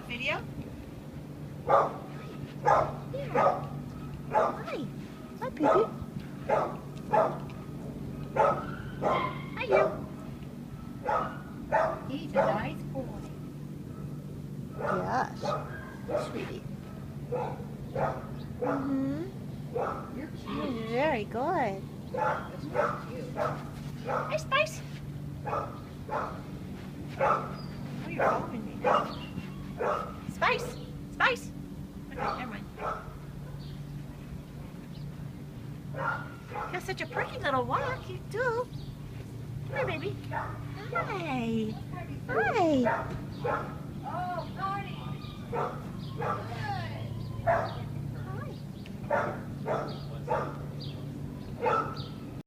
video? Yeah. Hi. Hi, baby. Hi, you. He's a nice boy. Yes. Sweetie. Mm-hmm. You're cute. You're very good. That's very cute. Hi, Spice. Oh, you're following me now. Spice. Spice. Okay, never mind. You have such a pretty little walk. You do. Come here, baby. Hi. Hi. Oh, party. Good.